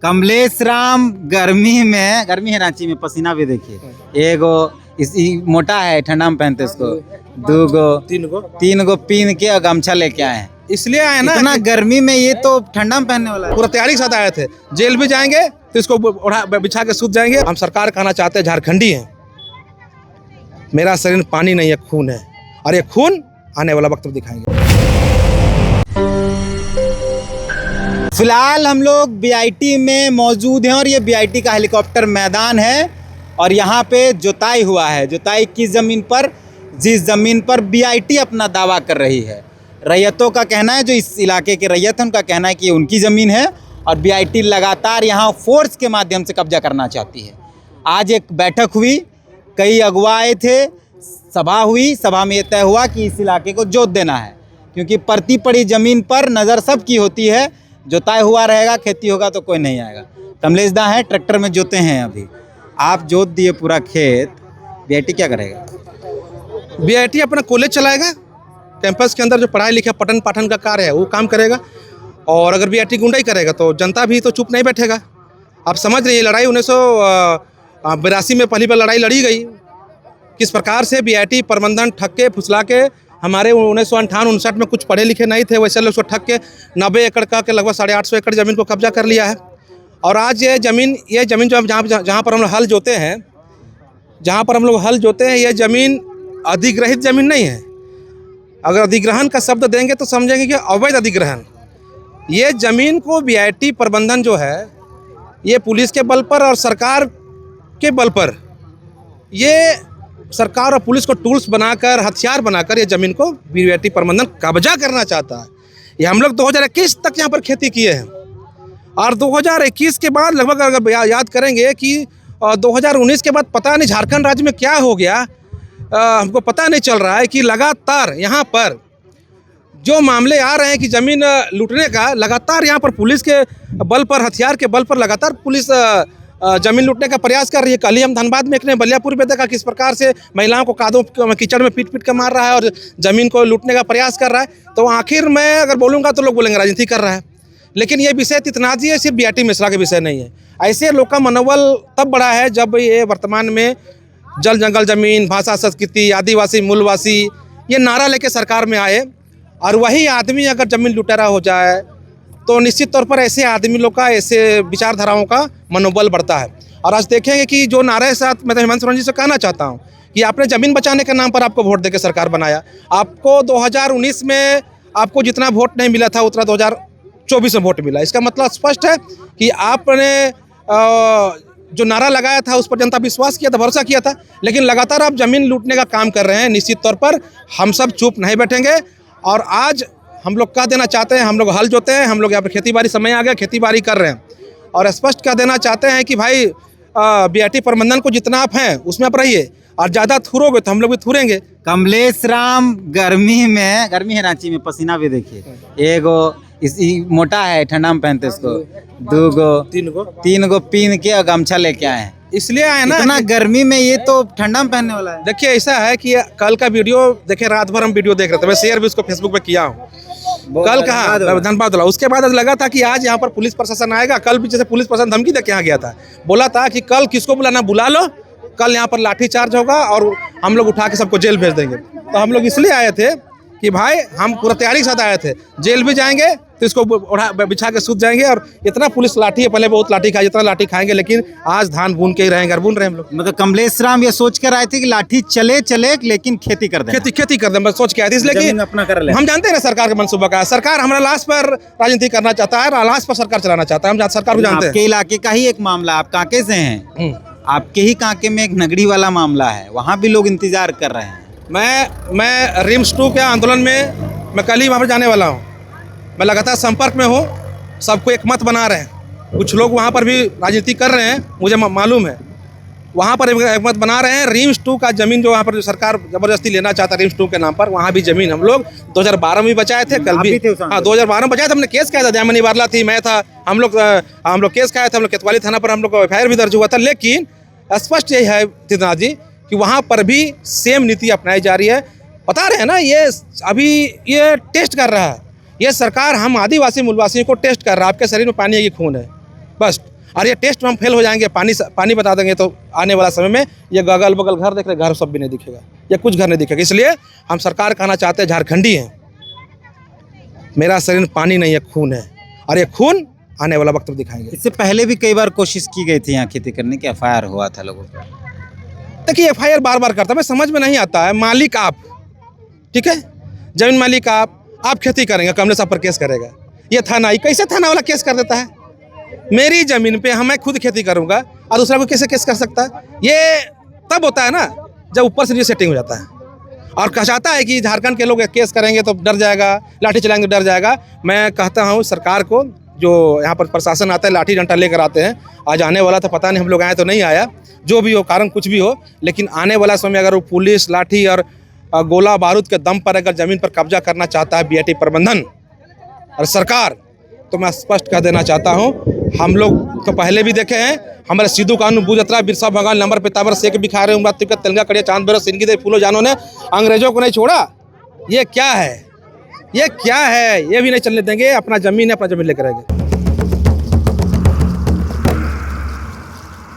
कमलेश राम गर्मी है रांची में, पसीना भी देखिए। एगो मोटा है, ठंडा में पहनते उसको, तीन गो पीन के और गमछा लेके आए हैं। इसलिए आए ना, इतना गर्मी में, ये तो ठंडा में पहनने वाला है। पूरा तैयारी के साथ आए थे। जेल भी जाएंगे तो इसको बिछा के सूत जाएंगे। हम सरकार कहना चाहते हैं, झारखंडी हैं, मेरा शरीर पानी नहीं है, खून है, और ये खून आने वाला वक्त में दिखाएंगे। फिलहाल हम लोग बीआईटी में मौजूद हैं और ये बीआईटी का हेलीकॉप्टर मैदान है और यहाँ पे जुताई हुआ है। जुताई किस ज़मीन पर? जिस ज़मीन पर बीआईटी अपना दावा कर रही है। रैयतों का कहना है, जो इस इलाके के रैयत हैं, उनका कहना है कि ये उनकी ज़मीन है और बीआईटी लगातार यहाँ फोर्स के माध्यम से कब्जा करना चाहती है। आज एक बैठक हुई, कई अगुवा आए थे, सभा हुई। सभा में ये तय हुआ कि इस इलाके को जोत देना है, क्योंकि पड़ती पड़ी ज़मीन पर नज़र सबकी होती है। जोताई हुआ रहेगा, खेती होगा तो कोई नहीं आएगा। कमलेश दा है, ट्रैक्टर में जोते हैं। अभी आप जोत दिए पूरा खेत, बीआईटी क्या करेगा? बीआईटी अपना कॉलेज चलाएगा, कैंपस के अंदर जो पढ़ाई लिखा पठन पाठन का कार्य है वो काम करेगा। और अगर बीआईटी गुंडाई करेगा तो जनता भी तो चुप नहीं बैठेगा। आप समझ रही है, लड़ाई 1982 में पहली बार लड़ाई लड़ी गई। किस प्रकार से बीआईटी प्रबंधन ठग के फुसला के, हमारे 1958-59 में कुछ पढ़े लिखे नहीं थे, वैसे लोग उसको ठग के 90 एकड़ का के लगभग 850 एकड़ ज़मीन को कब्जा कर लिया है। और आज ये ज़मीन जो जहाँ पर हम लोग हल जोते हैं, ये ज़मीन अधिग्रहित ज़मीन नहीं है। अगर अधिग्रहण का शब्द देंगे तो समझेंगे कि अवैध अधिग्रहण। ये ज़मीन को बीआईटी प्रबंधन जो है, ये पुलिस के बल पर और सरकार के बल पर, ये सरकार और पुलिस को टूल्स बनाकर, हथियार बनाकर ये ज़मीन को बीआईटी प्रबंधन कब्जा करना चाहता है। ये हम लोग 2021 तक यहाँ पर खेती किए हैं और 2021 के बाद लगभग, अगर याद करेंगे कि 2019 के बाद पता नहीं झारखंड राज्य में क्या हो गया, हमको पता नहीं चल रहा है कि लगातार यहाँ पर जो मामले आ रहे हैं कि ज़मीन लूटने का, लगातार यहाँ पर पुलिस के बल पर, हथियार के बल पर लगातार पुलिस ज़मीन लूटने का प्रयास कर रही है। कल ही हम धनबाद में एक ने बलियापुर में देखा किस प्रकार से महिलाओं को कादों कीचड़ में पीट के मार रहा है और ज़मीन को लूटने का प्रयास कर रहा है। तो आखिर मैं अगर बोलूँगा तो लोग बोलेंगे राजनीति कर रहा है, लेकिन ये विषय तितनाजी है, सिर्फ बीआईटी मिश्रा के विषय नहीं है। ऐसे लोग का मनोबल तब बढ़ा है जब ये वर्तमान में जल जंगल ज़मीन, भाषा संस्कृति, आदिवासी मूलवासी, ये नारा लेके सरकार में आए। और वही आदमी अगर ज़मीन लुटेरा हो जाए तो निश्चित तौर पर ऐसे आदमी लोग का, ऐसे विचारधाराओं का मनोबल बढ़ता है। और आज देखेंगे कि जो नारे साथ मैं तो हेमंत सोरेन जी से कहना चाहता हूँ कि आपने ज़मीन बचाने के नाम पर आपको वोट देकर सरकार बनाया। आपको 2019 में आपको जितना वोट नहीं मिला था उतना 2024 में वोट मिला। इसका मतलब स्पष्ट है कि आपने जो नारा लगाया था उस पर जनता विश्वास किया था, भरोसा किया था, लेकिन लगातार आप ज़मीन लूटने का काम कर रहे हैं। निश्चित तौर पर हम सब चुप नहीं बैठेंगे और आज हम लोग कह देना चाहते हैं, हम लोग हल जोते हैं, हम लोग यहाँ पर खेती बाड़ी समय आ गया, खेती बाड़ी कर रहे हैं और स्पष्ट कह देना चाहते हैं कि भाई बीआईटी प्रबंधन को जितना आप हैं उसमें आप रहिए, और ज़्यादा थूरोगे तो हम लोग भी थूरेंगे। कमलेश राम गर्मी है रांची में, पसीना भी देखिए। एगो मोटा है, ठंडा में पहनते उसको, तीन गो पीन के और गमछा लेके आए हैं। इसलिए आए ना, इतना गर्मी में, ये तो ठंडा में पहनने वाला है। देखिए ऐसा है कि कल का वीडियो देखे, रात भर हम वीडियो देख रहे थे, मैं शेयर भी उसको फेसबुक पे किया हूँ। कल कहा धनबाद वाला, उसके बाद लगा था कि आज यहाँ पर पुलिस प्रशासन आएगा। कल भी जैसे पुलिस प्रशासन धमकी देके यहाँ गया था, बोला था कि कल किसको बुलाना बुला लो, कल यहाँ पर लाठीचार्ज होगा और हम लोग उठा के सबको जेल भेज देंगे। तो हम लोग इसलिए आए थे कि भाई हम पूरा तैयारी के साथ आए थे। जेल भी जाएंगे तो इसको बिछा के सूत जाएंगे। और इतना पुलिस लाठी है, पहले बहुत लाठी खाई, जितना लाठी खाएंगे, लेकिन आज धान बुन के ही रहेंगे और बुन रहे हैं हम लोग। मतलब कमलेश राम ये सोच कर आए थे कि लाठी चले लेकिन खेती कर दें, खेती कर दें, बस सोच के आए थे। इसलिए कि अपना कर ले। हम जानते हैं ना सरकार का मनसूबा का, सरकार हमारा लाश पर राजनीति करना चाहता है, लाश पर सरकार चलाना चाहता है, हम सरकार को जानते हैं। आपके इलाके का ही एक मामला, आप कांके से हैं, आपके ही कांके में एक नगड़ी वाला मामला है, वहाँ भी लोग इंतजार कर रहे हैं। मैं रिम्स 2 के आंदोलन में मैं कल ही वहाँ पर जाने वाला हूँ। मैं लगातार संपर्क में हूँ, सबको एक मत बना रहे हैं। कुछ लोग वहाँ पर भी राजनीति कर रहे हैं, मुझे मालूम है, वहाँ पर एक मत बना रहे हैं। रिम्स 2 का ज़मीन जो वहाँ पर सरकार ज़बरदस्ती लेना चाहता है, रिम्स 2 के नाम पर, वहाँ भी ज़मीन हम लोग 2012 में बचाए थे। कल भी 2012 में बचाए थे, हमने केस किया था, दयामनी बारला थी, मैं था, हम लोग केस खाया था, हम लोग केतवाली थाना पर हम लोग FIR भी दर्ज हुआ था। लेकिन स्पष्ट यही है तितनाथ जी कि वहाँ पर भी सेम नीति अपनाई जा रही है। बता रहे हैं ना, ये अभी ये टेस्ट कर रहा है, ये सरकार हम आदिवासी मूलवासियों को टेस्ट कर रहा है। आपके शरीर में पानी है कि खून है, बस। और ये टेस्ट में हम फेल हो जाएंगे, पानी बता देंगे तो आने वाला समय में ये अगल बगल घर देख रहे, घर सब भी नहीं दिखेगा, या कुछ घर नहीं दिखेगा। इसलिए हम सरकार कहना चाहते हैं, झारखंडी हैं, मेरा शरीर में पानी नहीं है, खून है, और ये खून आने वाला वक्त में दिखाएंगे। इससे पहले भी कई बार कोशिश की गई थी यहाँ खेती करने की, एफआईआर हुआ था लोगों का। देखिए एफआईआर बार बार करता है, मैं समझ में नहीं आता है। मालिक आप, ठीक है, जमीन मालिक आप खेती करेंगे, कमले साहब पर केस करेगा। ये थाना, ये कैसे थाना वाला केस कर देता है? मेरी जमीन पे मैं खुद खेती करूंगा और दूसरा को कैसे केस कर सकता है? ये तब होता है ना जब ऊपर से ये सेटिंग हो जाता है और कहा जाता है कि झारखंड के लोग केस करेंगे तो डर जाएगा, लाठी चलाएंगे तो डर जाएगा। मैं कहता हूँ सरकार को, जो यहाँ पर प्रशासन आता है लाठी डंडा लेकर आते हैं, आज आने वाला था, पता नहीं हम लोग आए तो नहीं आया, जो भी हो कारण कुछ भी हो, लेकिन आने वाला समय अगर वो पुलिस लाठी और गोला बारूद के दम पर अगर ज़मीन पर कब्जा करना चाहता है बीआईटी प्रबंधन और सरकार, तो मैं स्पष्ट कह देना चाहता हूँ, हम लोग तो पहले भी देखे हैं, हमारे सिद्धू कानून बूजत्रा बिरसा भगवान नंबर पिताबर शेख बिखारे उमरा तिब्बत तेलंगा कड़िया चांद बेरो सिंगी दे फूलो जानों ने अंग्रेजों को नहीं छोड़ा। ये क्या है? ये क्या है? ये भी नहीं चलने देंगे। अपना ज़मीन है, अपना ज़मीन लेकर आएंगे।